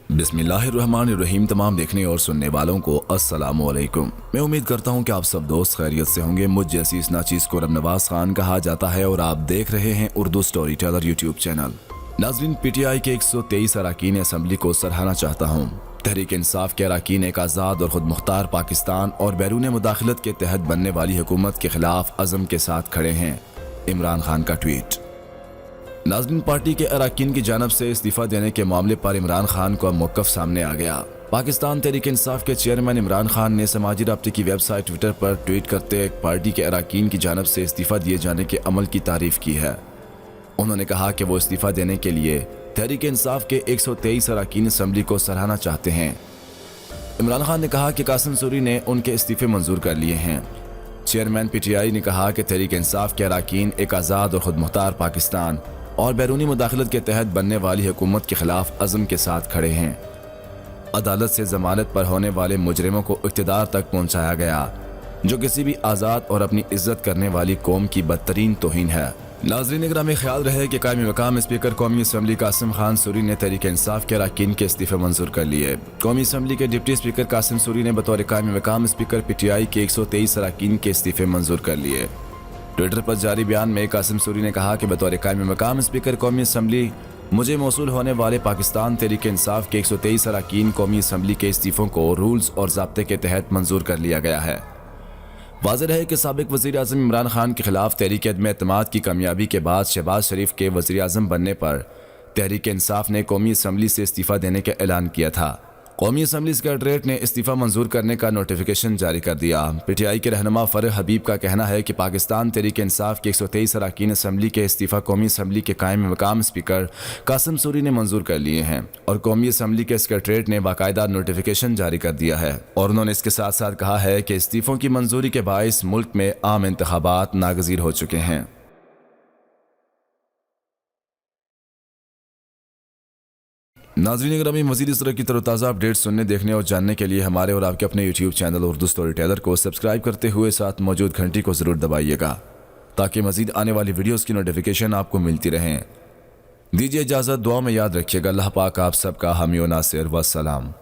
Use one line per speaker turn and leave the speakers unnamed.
बिस्मिल्लाहिर्रहमानिर्रहीम। तमाम देखने और सुनने वालों को अस्सलाम वालेकुम। मैं उम्मीद करता हूँ कि आप सब दोस्त खैरियत से होंगे। मुझ जैसी इस नाचीज़ को रब नवाज खान कहा जाता है और आप देख रहे हैं Urdu story teller YouTube channel. नाज़रीन, पीटीआई के 123 अरकान असम्बली को सराहना चाहता हूँ। तहरीक इंसाफ के अरकान एक आज़ाद और खुद मुख्तार पाकिस्तान और बैरून मुदाखलत के तहत बनने वाली हुकूमत के खिलाफ अज़म के साथ खड़े हैं। इमरान खान का ट्वीट। नाज़रीन, पार्टी के अरकान की जानब से इस्तीफ़ा देने के मामले पर इमरान खान का मौक़िफ़ सामने आ गया। पाकिस्तान तहरीक इंसाफ के चेयरमैन इमरान खान ने समाजी राब्ते की वेबसाइट ट्विटर पर ट्वीट करते पार्टी के अरकान की जानब से इस्तीफ़ा दिए जाने के अमल की तारीफ़ की है। उन्होंने कहा कि वो इस्तीफ़ा देने के लिए तहरीक इंसाफ के 123 अरकान असम्बली को सराहना चाहते हैं। इमरान खान ने कहा कि कासिम सूरी ने उनके इस्तीफ़े मंजूर कर लिए हैं। चेयरमैन पीटीआई ने कहा कि तहरीक इंसाफ के अरकान एक आज़ाद और खुद मुख्तार पाकिस्तान और बैरूनी मुदाखलत के तहत बनने वाली हुकूमत के खिलाफ अज़म के साथ खड़े हैं। अदालत से ज़मानत पर होने वाले मुजरिमों को इक़्तिदार तक पहुँचाया गया, जो किसी भी आज़ाद और अपनी इज्जत करने वाली कौम की बदतरीन तौहीन है। नाज़रीन, निगरानी ख्याल रहे कि कायम मकाम स्पीकर कौमी असम्बली कासिम खान सूरी ने तहरीक इंसाफ के अरकान के इस्तीफ़े मंजूर कर लिए। कौमी असम्बली के डिप्टी स्पीकर कासिम सूरी ने बतौर कायम मकाम स्पीकर पीटीआई के 123 अरकान के इस्तीफ़े मंजूर कर लिए। ट्विटर पर जारी बयान में कासिम सूरी ने कहा कि बतौर कायम मकाम स्पीकर कौमी असम्बली मुझे मौसूल होने वाले पाकिस्तान तहरीक इंसाफ के 123 अरकान कौमी असम्बली के इस्तीफ़ों को रूल्स और ज़ाब्ते के तहत मंजूर कर लिया गया है। वाज़ेह रहे कि साबिक़ वज़ीर आज़म इमरान खान के खिलाफ तहरीक अदम-ए-एतमाद की कामयाबी के बाद शहबाज शरीफ के वज़ीर आज़म बनने पर तहरीक इंसाफ ने कौमी असम्बली से इस्तीफ़ा देने का ऐलान किया था। कौमी असम्बली सेक्रेटरीट ने इस्तीफ़ा मंजूर करने का नोटिफिकेशन जारी कर दिया। पीटीआई के रहनुमा फ़रह हबीब का कहना है कि पाकिस्तान तहरीक इंसाफ के 123 अरकान असम्बली के इस्तीफ़ा कौमी असम्बली के कायम मकाम स्पीकर कासिम सूरी ने मंजूर कर लिए हैं और कौमी असम्बली के सेक्रेटरीट ने बाकायदा नोटिफिकेशन जारी कर दिया है। और उन्होंने इसके साथ साथ कहा है कि इस्तीफ़ों की मंजूरी के बाइस मुल्क में आम इंतखाबात नागज़ीर हो चुके हैं। नाज़रीन, अगर हमें मज़ीद इस तरह की तरोताज़ा अपडेट सुनने, देखने और जानने के लिए हमारे और आपके अपने YouTube channel Urdu story teller को सब्सक्राइब करते हुए साथ मौजूद घंटी को ज़रूर दबाइएगा ताकि मज़ीद आने वाली वीडियोज़ की नोटिफिकेशन आपको मिलती रहें। दीजिए इजाज़त, दुआ में याद रखिएगा। अल्लाह पाक आप सबका हामी व नासिर। वस्सलाम।